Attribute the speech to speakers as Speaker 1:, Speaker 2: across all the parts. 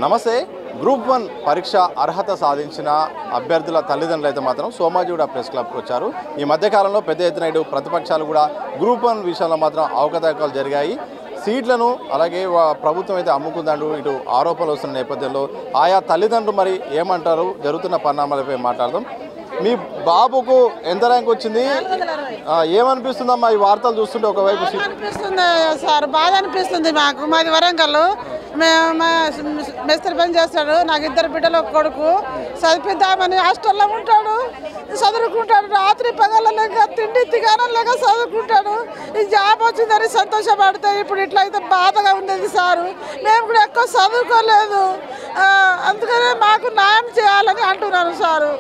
Speaker 1: నమస్తే. గ్రూప్ 1 పరీక్ష అర్హత సాధించిన అభ్యర్థుల తల్లిదండ్రులు అయితే మాత్రం సోమాజిగూడ ప్రెస్ క్లబ్కి వచ్చారు. ఈ మధ్యకాలంలో పెద్ద ఎత్తున ప్రతిపక్షాలు కూడా గ్రూప్ 1 విషయంలో మాత్రం అవకతవకలు జరిగాయి. సీట్లను అలాగే ప్రభుత్వం అయితే అమ్ముకుందంటూ ఇటు ఆరోపణలు వస్తున్న నేపథ్యంలో ఆయా తల్లిదండ్రులు మరి ఏమంటారు, జరుగుతున్న పరిణామాలపై మాట్లాడదాం. మీ బాబుకు ఎంత ర్యాంక్ వచ్చింది, ఏమనిపిస్తుందమ్మా ఈ వార్తలు చూస్తుంటే? ఒకవైపు
Speaker 2: అనిపిస్తుంది సార్, బాధ అనిపిస్తుంది మాకు. మాది వరంగల్, మేస్త్రి పని చేస్తాడు. నాకు 2 బిడ్డలు, ఒక కొడుకు. చదివిద్దామని హాస్టల్లో ఉంటాడు, చదువుకుంటాడు. రాత్రి పగల లేక తిండి తిగానం లేక చదువుకుంటాడు. ఈ జాబ్ వచ్చిందని సంతోషపడితే ఇప్పుడు ఇట్లయితే బాధగా ఉండేది సారు. మేము కూడా ఎక్కువ చదువుకోలేదు, అందుకనే మాకు న్యాయం చేయాలని అంటున్నాను సారు.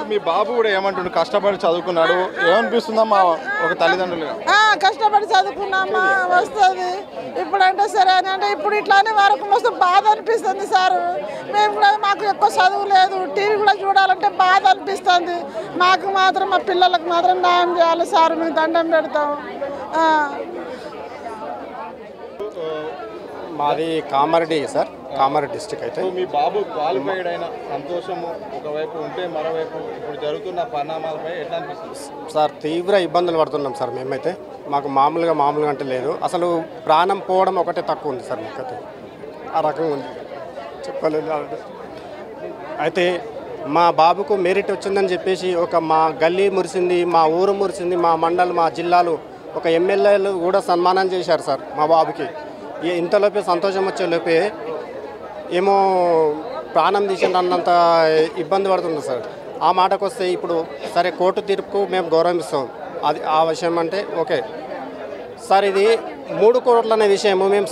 Speaker 1: మీ బాబు కూడా ఏమంటుండు, కష్టపడి చదువుకున్నాడు, ఏమనిపిస్తుందమ్మా ఒక తల్లిదండ్రులుగా?
Speaker 2: కష్టపడి చదువుకున్నామా వస్తుంది ఇప్పుడంటే సరే అని అంటే ఇప్పుడు ఇట్లానే వరకు మస్తు బాధ అనిపిస్తుంది సారు. మేము కూడా మాకు ఎక్కువ చదువు లేదు, టీవీ కూడా చూడాలంటే బాధ అనిపిస్తుంది. మాకు మాత్రం మా పిల్లలకు మాత్రం న్యాయం చేయాలి సారు, మేము దండం పెడతాం.
Speaker 3: మాది కామారెడ్డి సార్, కామారెడ్డి డిస్ట్రిక్ట్. అయితే
Speaker 1: మీ బాబు క్వాలిఫైడ్ అయిన సంతోషము ఒకవైపు ఉంటే, మరోవైపు ఇప్పుడు జరుగుతున్న పరిణామాలపై ఎట్లా అనిపిస్తుంది
Speaker 3: సార్? తీవ్ర ఇబ్బందులు పడుతున్నాం సార్ మేమైతే. మాకు మామూలుగా అంటే లేదు, అసలు ప్రాణం పోవడం ఒకటే తక్కువ ఉంది సార్. మాకైతే ఆ రకంగా ఉంది, చెప్పలేదు. అయితే మా బాబుకు మెరిట్ వచ్చిందని చెప్పేసి మా గల్లీ మురిసింది, మా ఊరు మురిసింది, మా మండలం, మా జిల్లాలు, ఒక ఎమ్మెల్యేలు కూడా సన్మానం చేశారు సార్ మా బాబుకి. ఇంతలోపే సంతోషం వచ్చేలోపే ఏమో ప్రాణం తీసింది అన్నంత ఇబ్బంది పడుతుంది సార్. ఆ మాటకు వస్తే ఇప్పుడు సరే కోర్టు తీర్పుకు మేము గౌరవిస్తాం, అది ఆ విషయం అంటే ఓకే సార్. ఇది 3 కోట్ల అనే విషయము మేము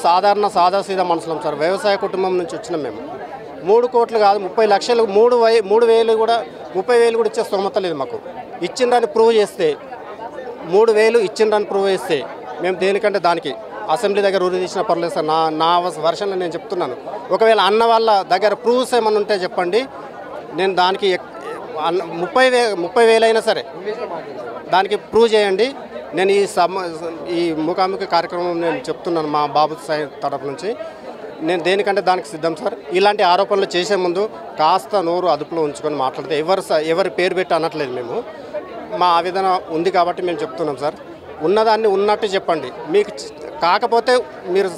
Speaker 3: సాదాసీదా మనుషులం సార్, వ్యవసాయ కుటుంబం నుంచి వచ్చినాం మేము. 3 కోట్లు కాదు, 30 లక్షలు, 3,000 కూడా, 30,000 కూడా ఇచ్చే స్తోమత లేదు మాకు. ఇచ్చిండ్రని ప్రూవ్ చేస్తే, 3,000 ఇచ్చిండ్రని ప్రూవ్ చేస్తే మేము దేనికంటే దానికి అసెంబ్లీ దగ్గర ఊరి తీసిన పర్లేదు సార్. నా వర్షన్లో నేను చెప్తున్నాను. ఒకవేళ అన్న వాళ్ళ దగ్గర ప్రూఫ్స్ ఏమన్నా ఉంటే చెప్పండి, నేను దానికి 30,000 అయినా సరే దానికి ప్రూవ్ చేయండి. నేను ఈ ముఖాముఖి కార్యక్రమం నేను చెప్తున్నాను మా బాబు తరఫు నుంచి. నేను దేనికంటే దానికి సిద్ధం సార్. ఇలాంటి ఆరోపణలు చేసే ముందు కాస్త నోరు అదుపులో ఉంచుకొని మాట్లాడితే, ఎవరి పేరు పెట్టి అనట్లేదు మేము. మా ఆవేదన ఉంది కాబట్టి మేము చెప్తున్నాం సార్. ఉన్నదాన్ని ఉన్నట్టు చెప్పండి. మీకు కాకపోతే మీరు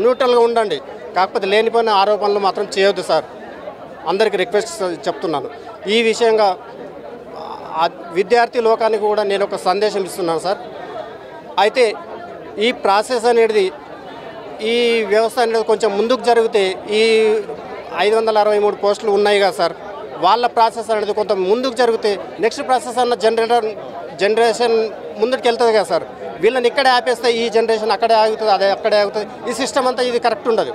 Speaker 3: న్యూట్రల్గా ఉండండి, కాకపోతే లేనిపోయిన ఆరోపణలు మాత్రం చేయొద్దు సార్. అందరికీ రిక్వెస్ట్ చెప్తున్నాను. ఈ విషయంగా విద్యార్థి లోకానికి కూడా నేను ఒక సందేశం ఇస్తున్నాను సార్. అయితే ఈ ప్రాసెస్ అనేది, ఈ వ్యవస్థ అనేది కొంచెం ముందుకు జరిగితే, ఈ 563 పోస్టులు ఉన్నాయి కదా సార్, వాళ్ళ ప్రాసెస్ అనేది కొంత ముందుకు జరిగితే నెక్స్ట్ ప్రాసెస్ అన్న జనరేషన్ ముందుకు వెళ్తుంది కదా సార్. వీళ్ళని ఇక్కడే ఆపేస్తే ఈ జనరేషన్ అక్కడే ఆగుతుంది, అదే అక్కడే ఆగుతుంది. ఈ సిస్టమ్ అంతా ఇది కరెక్ట్ ఉండదు,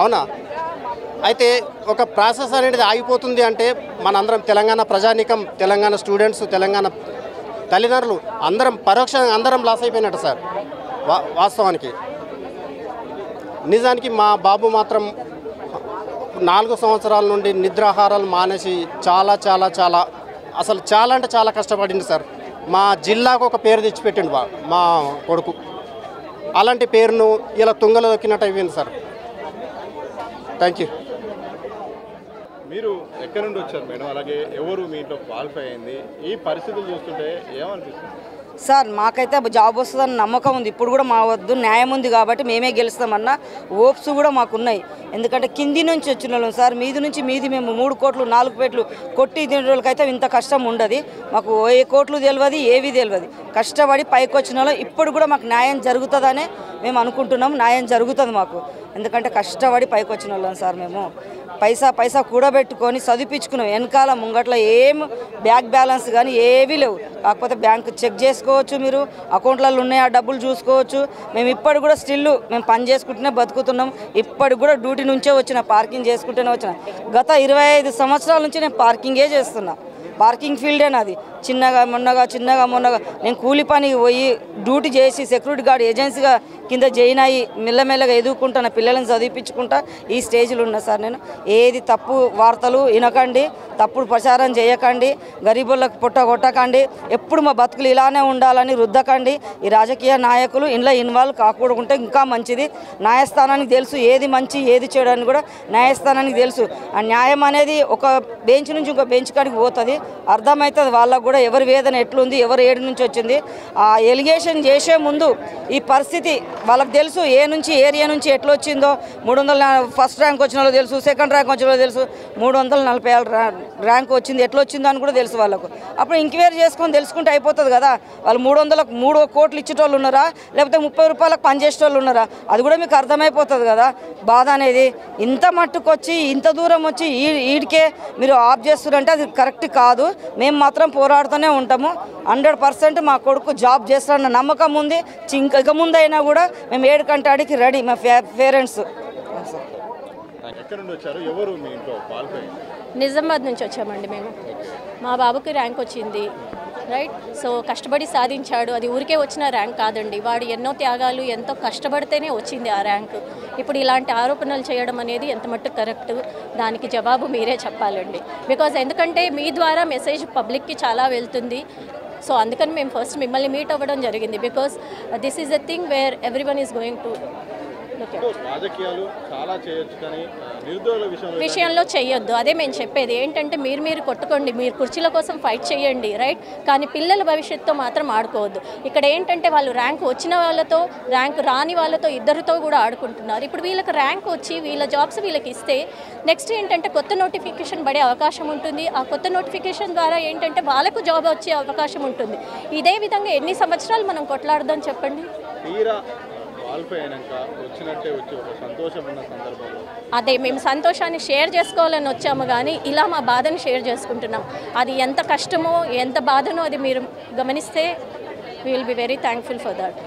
Speaker 3: అవునా? అయితే ఒక ప్రాసెస్ అనేది ఆగిపోతుంది అంటే మనందరం, తెలంగాణ ప్రజానీకం, తెలంగాణ స్టూడెంట్స్, తెలంగాణ తల్లిదండ్రులు అందరం పరోక్షంగా అందరం లాస్ అయిపోయినట్టు సార్ వాస్తవానికి. నిజానికి మా బాబు మాత్రం 4 సంవత్సరాల నుండి నిద్రాహారాలు మానేసి చాలా చాలా చాలా అసలు చాలా అంటే చాలా కష్టపడింది సార్. మా జిల్లాకు ఒక పేరు తెచ్చిపెట్టిండు మా కొడుకు. అలాంటి పేరును ఇలా తుంగలో దొక్కినట్టు అయిపోయింది సార్. Thank you.
Speaker 1: మీరు ఎక్కడి నుండి వచ్చారు మేడం? అలాగే ఎవరు మీ ఇంట్లో క్వాలిఫై అయింది? ఈ పరిస్థితులు చూస్తుంటే ఏమనిపిస్తుంది
Speaker 4: సార్? మాకైతే జాబ్ వస్తుందని నమ్మకం ఉంది. ఇప్పుడు కూడా మా వద్దు న్యాయం ఉంది కాబట్టి మేమే గెలుస్తామన్న ఓప్స్ కూడా మాకున్నాయి. ఎందుకంటే కింది నుంచి వచ్చిన వాళ్ళం సార్, మీది నుంచి మేము 3 కోట్లు 4 పేట్లు కొట్టి తినే వాళ్ళకైతే ఇంత కష్టం ఉండదు. మాకు ఏ కోట్లు తెలియదు, ఏవి తెలియదు. కష్టపడి పైకి వచ్చిన వాళ్ళు ఇప్పుడు కూడా మాకు న్యాయం జరుగుతుందనే మేము అనుకుంటున్నాం. న్యాయం జరుగుతుంది మాకు, ఎందుకంటే కష్టపడి పైకి వచ్చిన వాళ్ళం సార్. మేము పైసా కూడబెట్టుకొని చదివించుకున్నాం. వెనకాల ముంగట్ల ఏం బ్యాంక్ బ్యాలెన్స్ కానీ ఏవీ లేవు. కాకపోతే బ్యాంక్ చెక్ చేసుకోవచ్చు, మీరు అకౌంట్లలో ఉన్నాయి, ఆ డబ్బులు చూసుకోవచ్చు. మేము ఇప్పటికి కూడా స్టిల్ మేము పని చేసుకుంటూనే బతుకుతున్నాం. ఇప్పటికి కూడా డ్యూటీ నుంచే వచ్చిన, పార్కింగ్ చేసుకుంటూనే వచ్చిన. గత 25 సంవత్సరాల నుంచి నేను పార్కింగే చేస్తున్నా. పార్కింగ్ ఫీల్డే నాది. చిన్నగా మొన్నగా నేను కూలి పనికి పోయి డ్యూటీ చేసి సెక్యూరిటీ గార్డ్ ఏజెన్సీగా కింద జాయిన్ అయ్యి మెల్లమెల్లగా ఎదుర్కొంటున్న పిల్లలను చదివించుకుంటా ఈ స్టేజ్లో ఉన్నా సార్. నేను ఏది తప్పు వార్తలు వినకండి, తప్పుడు ప్రచారం చేయకండి, గరీబులకు పుట్ట కొట్టకండి, ఎప్పుడు మా బతుకులు ఇలానే ఉండాలని రుద్దకండి. ఈ రాజకీయ నాయకులు ఇంట్లో ఇన్వాల్వ్ కాకూడకుంటే ఇంకా మంచిది. న్యాయస్థానానికి తెలుసు ఏది మంచి ఏది చెడు అని కూడా న్యాయస్థానానికి తెలుసు. ఆ న్యాయం అనేది ఒక బెంచ్ నుంచి ఇంకో బెంచ్ కాడికి పోతుంది, అర్థమవుతుంది వాళ్ళకు కూడా ఎవరి వేదన ఎట్లుంది, ఎవరు ఏడు నుంచి వచ్చింది. ఆ ఎలిగేషన్ చేసే ముందు ఈ పరిస్థితి వాళ్ళకి తెలుసు, ఏ నుంచి ఏరియా నుంచి ఎట్లా వచ్చిందో. 300 ఫస్ట్ ర్యాంక్ వచ్చిన వాళ్ళు తెలుసు, సెకండ్ ర్యాంక్ వచ్చిన వాళ్ళు తెలుసు, 346 ర్యాంక్ వచ్చింది ఎట్లా వచ్చిందో అని కూడా తెలుసు వాళ్ళకు. అప్పుడు ఎంక్వైరీ చేసుకొని తెలుసుకుంటే అయిపోతుంది కదా. వాళ్ళు 300లకు 3 కోట్లు ఇచ్చేటోళ్ళు ఉన్నారా, లేకపోతే 30 రూపాయలకు పనిచేసేటోళ్ళు ఉన్నారా, అది కూడా మీకు అర్థమైపోతుంది కదా. బాధ అనేది ఇంత మట్టుకు వచ్చి ఇంత దూరం వచ్చి ఈడికే మీరు ఆఫ్ చేస్తున్నారంటే అది కరెక్ట్ కాదు. మేము మాత్రం పోరాడుతూనే ఉంటాము. 100% మా కొడుకు జాబ్ చేస్తారన్న నమ్మకం ఉంది. ఇక ముందైనా కూడా మేము 7 గంటలకి రెడీ మా పేరెంట్స్.
Speaker 5: నిజామాబాద్ నుంచి వచ్చామండి మేము. మా బాబుకి ర్యాంక్ వచ్చింది, రైట్. సో కష్టపడి సాధించాడు. అది ఊరికే వచ్చిన ర్యాంక్ కాదండి, వాడు ఎన్నో త్యాగాలు ఎంతో కష్టపడితేనే వచ్చింది ఆ ర్యాంక్. ఇప్పుడు ఇలాంటి ఆరోపణలు చేయడం అనేది ఎంత మట్టుకు కరెక్ట్, దానికి జవాబు మీరే చెప్పాలండి. బికాజ్ ఎందుకంటే మీ ద్వారా మెసేజ్ పబ్లిక్కి చాలా వెళ్తుంది. సో అందుకని మేము ఫస్ట్ మిమ్మల్ని మీట్ అవ్వడం జరిగింది. Because this is a thing where everyone is going to
Speaker 1: రాజకీయాలు చాలా చేయొచ్చు కానీ
Speaker 5: విషయంలో చేయొద్దు. అదే మేము చెప్పేది ఏంటంటే మీరు కొట్టుకోండి, మీరు కుర్చీల కోసం ఫైట్ చేయండి, రైట్. కానీ పిల్లల భవిష్యత్తుతో మాత్రం ఆడుకోవద్దు. ఇక్కడ ఏంటంటే వాళ్ళు ర్యాంక్ వచ్చిన వాళ్ళతో ర్యాంక్ రాని వాళ్ళతో ఇద్దరితో కూడా ఆడుకుంటున్నారు. ఇప్పుడు వీళ్ళకి ర్యాంక్ వచ్చి వీళ్ళ జాబ్స్ వీళ్ళకి ఇస్తే నెక్స్ట్ ఏంటంటే కొత్త నోటిఫికేషన్ పడే అవకాశం ఉంటుంది. ఆ కొత్త నోటిఫికేషన్ ద్వారా ఏంటంటే వాళ్ళకు జాబ్ వచ్చే అవకాశం ఉంటుంది. ఇదే విధంగా ఎన్ని సంవత్సరాలు మనం కొట్లాడదాం చెప్పండి. అదే మేము సంతోషాన్ని షేర్ చేసుకోవాలని వచ్చాము, కానీ ఇలా మా బాధను షేర్ చేసుకుంటున్నాం. అది ఎంత కష్టమో ఎంత బాధనో అది మీరు గమనిస్తే we will be very thankful for that.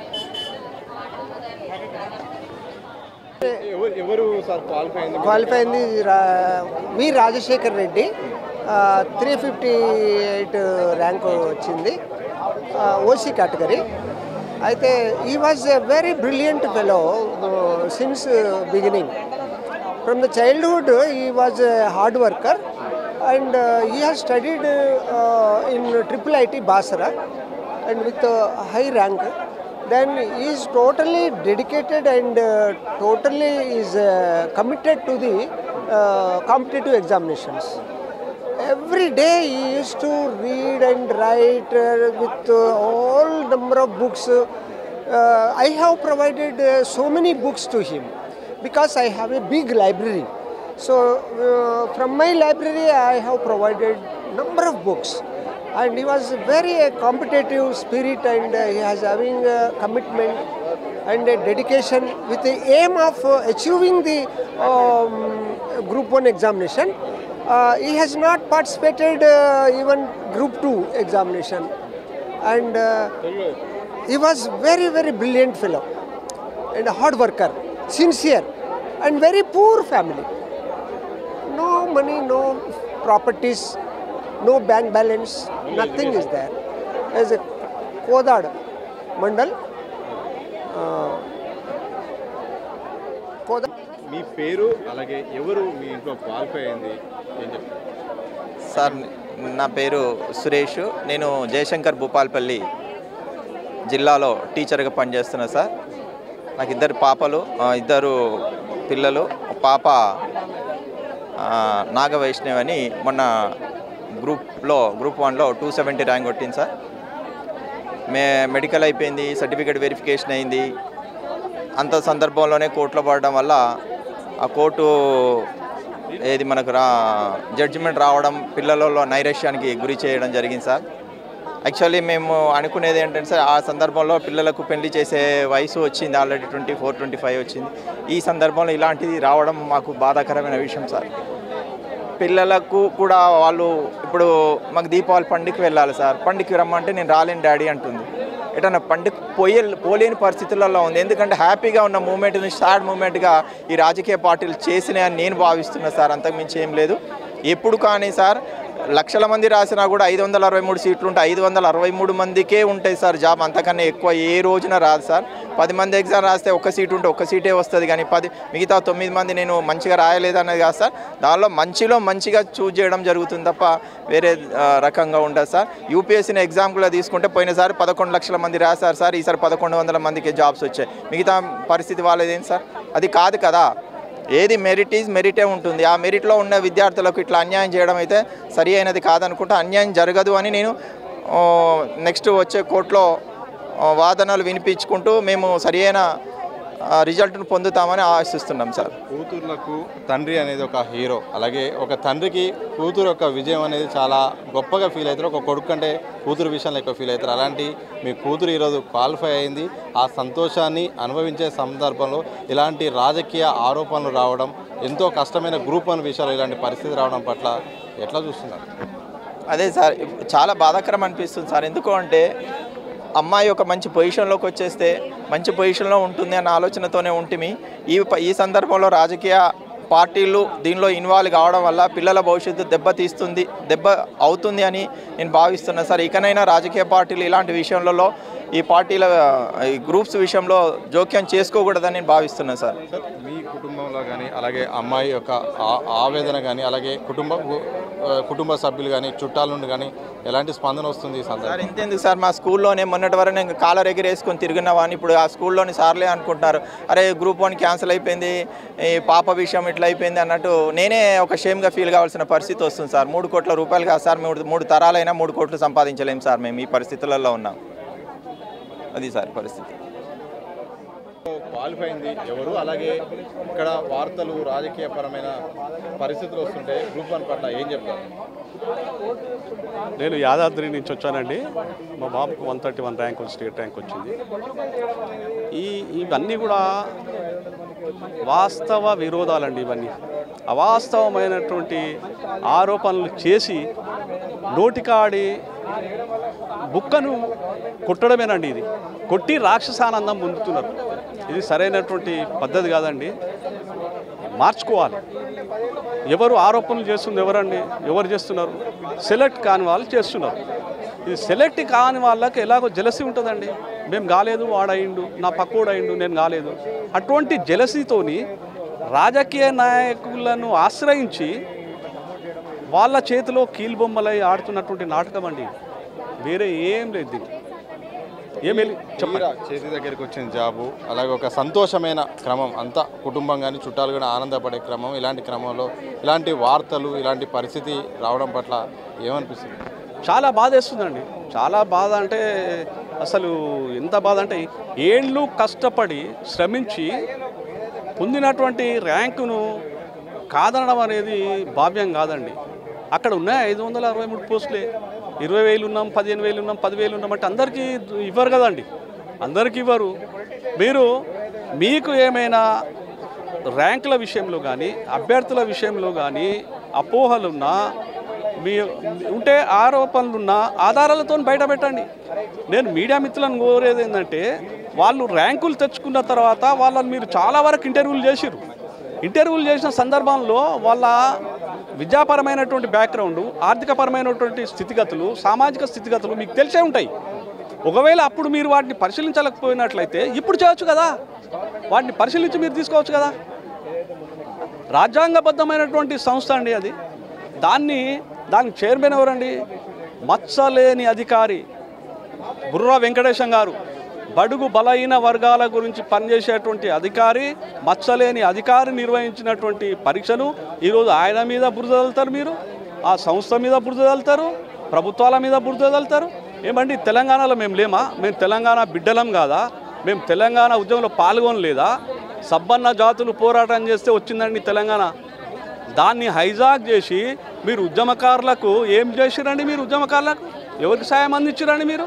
Speaker 6: Qualify అయింది వి రాజశేఖర్ రెడ్డి, 358 ర్యాంక్ వచ్చింది, ఓసీ కేటగిరీ. అయితే he was a very brilliant fellow since beginning. From the childhood he was a hard worker and he has studied in IIIT Basra and with a high rank. Then he is totally dedicated and totally is committed to the competitive examinations. Every day he used to read and write with all number of books. I have provided so many books to him because I have a big library. So from my library I have provided number of books, and he was very competitive spirit and he has having commitment and a dedication with the aim of achieving the Group 1 examination. He has not participated even Group 2 examination, and he was very brilliant fellow and a hard worker, sincere, and very poor family. No money, no properties, no bank balance, nothing is there. As a Kodad Mandal, Kodad.
Speaker 1: మీ పేరు అలాగే ఎవరు మీ ఇంట్లో qualify అయింది ఏం చెప్తారు
Speaker 7: sir? నా పేరు సురేష్, నేను జయశంకర్ భూపాల్పల్లి జిల్లాలో టీచర్గా పనిచేస్తున్నా సార్. నాకు 2 పాపలు, 2 పిల్లలు. పాప నాగవైష్ణవి అని మొన్న గ్రూప్ 1లో 270 ర్యాంక్ కొట్టింది సార్. మెడికల్ అయిపోయింది, సర్టిఫికేట్ వెరిఫికేషన్ అయింది. అంత సందర్భంలోనే కోర్టులో పడడం వల్ల ఆ కోర్టు ఏది మనకు జడ్జిమెంట్ రావడం, పిల్లలలో నైరాశ్యానికి గురి చేయడం జరిగింది సార్. యాక్చువల్లీ మేము అనుకునేది ఏంటంటే సార్, ఆ సందర్భంలో పిల్లలకు పెళ్లి చేసే వయసు వచ్చింది, ఆల్రెడీ 24, 25 వచ్చింది. ఈ సందర్భంలో ఇలాంటిది రావడం మాకు బాధాకరమైన విషయం సార్. పిల్లలకు కూడా వాళ్ళు ఇప్పుడు మాకు దీపావళి పండుగకి వెళ్ళాలి సార్, పండుగకి రమ్మంటే నేను రాలేను డాడీ అంటుంది. ఎటన్నా పండుగ పోలేని పరిస్థితులలో ఉంది. ఎందుకంటే హ్యాపీగా ఉన్న మూమెంట్ నుంచి సాడ్ మూమెంట్గా ఈ రాజకీయ పార్టీలు చేసినాయని నేను భావిస్తున్నా సార్. అంతకుమించి ఏం లేదు. ఎప్పుడు కానీ సార్ లక్షల మంది రాసినా కూడా 563 సీట్లు ఉంటాయి, 563 మందికే ఉంటాయి సార్ జాబ్, అంతకన్నా ఎక్కువ ఏ రోజున రాదు సార్. 10 మంది ఎగ్జామ్ రాస్తే ఒక్క సీటు ఉంటే ఒక్క సీటే వస్తుంది, కానీ మిగతా 9 మంది నేను మంచిగా రాయలేదన్నది కాదు సార్. దానిలో మంచిగా చూజ్ చేయడం జరుగుతుంది తప్ప వేరే రకంగా ఉండదు సార్. యూపీఎస్సీని ఎగ్జాంపుల్గా తీసుకుంటే పోయినసారి 11 లక్షల మంది రాశారు సార్, ఈసారి 1100 మందికి జాబ్స్ వచ్చాయి. మిగతా పరిస్థితి వాళ్ళదేం సార్? అది కాదు కదా. ఏది మెరిట్ ఈజ్ మెరిటే ఉంటుంది. ఆ మెరిట్లో ఉన్న విద్యార్థులకు ఇట్లా అన్యాయం చేయడం అయితే సరి అయినది కాదనుకుంటా. అన్యాయం జరగదు అని నేను నెక్స్ట్ వచ్చే కోర్టులో వాదనలు వినిపించుకుంటూ మేము సరి అయిన రిజల్ట్ను పొందుతామని ఆశిస్తున్నాం సార్.
Speaker 1: కూతుర్లకు తండ్రి అనేది ఒక హీరో, అలాగే ఒక తండ్రికి కూతురు యొక్క విజయం అనేది చాలా గొప్పగా ఫీల్ అవుతారు. ఒక కొడుకు కంటే కూతురు విషయంలో ఎక్కువ ఫీల్ అవుతారు. అలాంటి మీ కూతురు ఈరోజు క్వాలిఫై అయింది. ఆ సంతోషాన్ని అనుభవించే సందర్భంలో ఇలాంటి రాజకీయ ఆరోపణలు రావడం, ఎంతో కష్టమైన గ్రూప్ 1 విషయాలు ఇలాంటి పరిస్థితి రావడం పట్ల ఎట్లా చూస్తున్నారు?
Speaker 7: అదే సార్, చాలా బాధాకరం అనిపిస్తుంది సార్. ఎందుకు అంటే అమ్మాయి ఒక మంచి పొజిషన్లోకి వచ్చేస్తే మంచి పొజిషన్లో ఉంటుంది అన్న ఆలోచనతోనే ఉంటుంది. ఈ సందర్భంలో రాజకీయ పార్టీలు దీనిలో ఇన్వాల్వ్ కావడం వల్ల పిల్లల భవిష్యత్తు దెబ్బ అవుతుంది అని నేను భావిస్తున్నాను సార్. ఇకనైనా రాజకీయ పార్టీలు ఇలాంటి విషయంలో ఈ పార్టీల ఈ గ్రూప్స్ విషయంలో జోక్యం చేసుకోకూడదని నేను భావిస్తున్నాను సార్.
Speaker 1: మీ కుటుంబంలో కానీ అలాగే అమ్మాయి యొక్క ఆవేదన కానీ అలాగే కుటుంబ సభ్యులు కానీ చుట్టాల నుండి కానీ ఎలాంటి స్పందన వస్తుంది ఈ సందర్భంలో?
Speaker 7: సార్ ఇంతెందుకు సార్, మా స్కూల్లోనే మొన్నటి వరకు నేను కాలర్ ఎగిరేసుకొని తిరిగినవాడిని, ఇప్పుడు ఆ స్కూల్లోని సార్లే అనుకుంటున్నారు అరే గ్రూప్ 1 క్యాన్సిల్ అయిపోయింది, ఈ పాప విషయం ఇట్లా అయిపోయింది అన్నట్టు నేనే ఒక షేమ్గా ఫీల్ కావాల్సిన పరిస్థితి వస్తుంది సార్. 3 కోట్ల రూపాయలు కాదు సార్, 3 తరాలైనా 3 కోట్లు సంపాదించలేము సార్. మేము ఈ పరిస్థితులలో ఉన్నాం. అది సార్ పరిస్థితి.
Speaker 1: క్వాలిఫై అయింది ఎవరు, అలాగే ఇక్కడ వార్తలు రాజకీయపరమైన పరిస్థితులు వస్తుంటే గ్రూప్ 1 పట్ల ఏం చెప్తారు?
Speaker 8: నేను యాదాద్రి నుంచి వచ్చానండి. మా బాబుకు 131 ర్యాంక్ స్టేట్ ర్యాంక్ వచ్చింది. ఇవన్నీ కూడా వాస్తవ విరోధాలండి. ఇవన్నీ అవాస్తవమైనటువంటి ఆరోపణలు చేసి నోటికాడి బుక్కను కొట్టడమేనండి. ఇది కొట్టి రాక్షసానందం పొందుతున్నారు. ఇది సరైనటువంటి పద్ధతి కాదండి, మార్చుకోవాలి. ఎవరు ఆరోపణలు చేస్తుంది ఎవరండి? ఎవరు చేస్తున్నారు? సెలెక్ట్ కాని వాళ్ళు చేస్తున్నారు. ఇది సెలెక్ట్ కాని వాళ్ళకి ఎలాగో జెలసీ ఉంటుందండి. మేము కాలేదు, వాడయిండు, నా పక్కోడు అయిండు, నేను కాలేదు. అటువంటి జెలసీతోని రాజకీయ నాయకులను ఆశ్రయించి వాళ్ళ చేతిలో కీలుబొమ్మలై ఆడుతున్నటువంటి నాటకం అండి. వేరే ఏం లేదు దీనికి. ఏమేమి చెప్పండి.
Speaker 1: చేతి దగ్గరికి వచ్చిన జాబు, అలాగే ఒక సంతోషమైన క్రమం, అంతా కుటుంబం కానీ చుట్టాలు కానీ ఆనందపడే క్రమం, ఇలాంటి క్రమంలో ఇలాంటి వార్తలు ఇలాంటి పరిస్థితి రావడం పట్ల ఏమనిపిస్తుంది?
Speaker 8: చాలా బాధ వేస్తుందండి. చాలా బాధ అంటే అసలు ఎంత బాధ అంటే, ఏళ్ళు కష్టపడి శ్రమించి పొందినటువంటి ర్యాంకును కాదనడం అనేది భావ్యం కాదండి. అక్కడ ఉన్నాయి 563 పోస్టులే. 20,000 ఉన్నాం, 15,000 ఉన్నాం, 10,000 ఉన్నాం అంటే అందరికీ ఇవ్వరు కదండి, అందరికీ ఇవ్వరు. మీకు ఏమైనా ర్యాంకుల విషయంలో కానీ అభ్యర్థుల విషయంలో కానీ అపోహలున్నా ఉంటే ఆరోపణలున్నా ఆధారాలతో బయట పెట్టండి. నేను మీడియా మిత్రులను కోరేది ఏంటంటే, వాళ్ళు ర్యాంకులు తెచ్చుకున్న తర్వాత వాళ్ళని మీరు చాలా వరకు ఇంటర్వ్యూలు చేసిన సందర్భంలో వాళ్ళ విద్యాపరమైనటువంటి బ్యాక్గ్రౌండ్, ఆర్థికపరమైనటువంటి స్థితిగతులు, సామాజిక స్థితిగతులు మీకు తెలిసే ఉంటాయి. ఒకవేళ అప్పుడు మీరు వాటిని పరిశీలించలేకపోయినట్లయితే ఇప్పుడు చేయొచ్చు కదా, వాటిని పరిశీలించి మీరు తీసుకోవచ్చు కదా. రాజ్యాంగబద్ధమైనటువంటి సంస్థ అండి అది. దానికి చైర్మన్ ఎవరండి? మచ్చలేని అధికారి బుర్రా వెంకటేశం గారు. బడుగు బలహీన వర్గాల గురించి పనిచేసేటువంటి అధికారి, మచ్చలేని అధికారి నిర్వహించినటువంటి పరీక్షను ఈరోజు ఆయన మీద బురద చల్లుతారు. మీరు ఆ సంస్థ మీద బురద చల్లుతారు, ప్రభుత్వాల మీద బురద చల్లుతారు. ఏమండి తెలంగాణలో మేము లేమా? మేము తెలంగాణ బిడ్డలం కాదా? మేము తెలంగాణ ఉద్యమంలో పాల్గొనలేదా? సబ్బన్న జాతులు పోరాటం చేస్తే వచ్చిందండి తెలంగాణ. దాన్ని హైజాక్ చేసి మీరు ఉద్యమకారులకు ఏం చేసిరండి? మీరు ఉద్యమకారులకు ఎవరికి సాయం అందించారండి? మీరు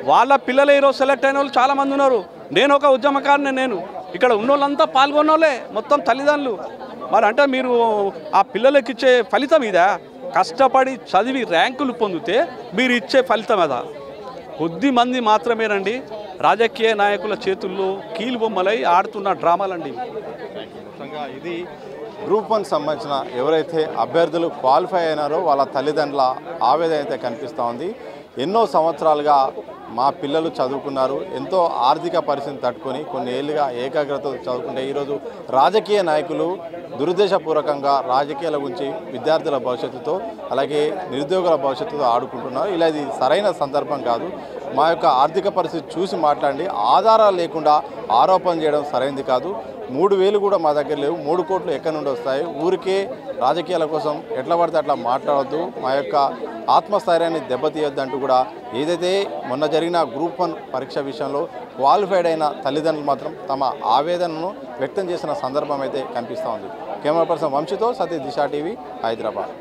Speaker 8: వాళ్ళ పిల్లలు ఈరోజు సెలెక్ట్ అయిన వాళ్ళు చాలామంది ఉన్నారు. నేను ఒక ఉద్యమకారుని, నేను ఇక్కడ ఉన్న వాళ్ళంతా పాల్గొన్నోళ్ళే మొత్తం తల్లిదండ్రులు. మరి అంటే మీరు ఆ పిల్లలకి ఇచ్చే ఫలితం ఇదా? కష్టపడి చదివి ర్యాంకులు పొందితే మీరు ఇచ్చే ఫలితం అదా? కొద్ది మంది మాత్రమేనండి రాజకీయ నాయకుల చేతుల్లో కీలుబొమ్మలై ఆడుతున్న డ్రామాలండి.
Speaker 1: ఇది గ్రూప్ 1 సంబంధించిన ఎవరైతే అభ్యర్థులు క్వాలిఫై అయినారో వాళ్ళ తల్లిదండ్రుల ఆవేదన అయితే కనిపిస్తూ ఉంది. ఎన్నో సంవత్సరాలుగా మా పిల్లలు చదువుకున్నారు, ఎంతో ఆర్థిక పరిస్థితిని తట్టుకొని కొన్ని ఏళ్ళుగా ఏకాగ్రతతో చదువుకుంటే ఈరోజు రాజకీయ నాయకులు దురుద్దేశపూర్వకంగా రాజకీయాల గురించి విద్యార్థుల భవిష్యత్తుతో అలాగే నిరుద్యోగుల భవిష్యత్తుతో ఆడుకుంటున్నారు. ఇలా ఇది సరైన సందర్భం కాదు. మా యొక్క ఆర్థిక పరిస్థితి చూసి మాట్లాడి ఆధారాలు లేకుండా ఆరోపణ చేయడం సరైనది కాదు. 3,000 కూడా మా దగ్గర లేవు, 3 కోట్లు ఎక్కడి నుండి వస్తాయి? ఊరికే రాజకీయాల కోసం ఎట్లా పడితే అట్లా మాట్లాడద్దు, మా యొక్క ఆత్మస్థైర్యాన్ని దెబ్బతీయొద్దు అంటూ కూడా ఏదైతే మొన్న జరిగిన గ్రూప్ 1 పరీక్ష విషయంలో క్వాలిఫైడ్ అయిన తల్లిదండ్రులు మాత్రం తమ ఆవేదనను వ్యక్తం చేసిన సందర్భం అయితే కనిపిస్తూ ఉంది. కెమెరా పర్సన్ వంశీతో సతీష్, దిశ టీవీ, హైదరాబాద్.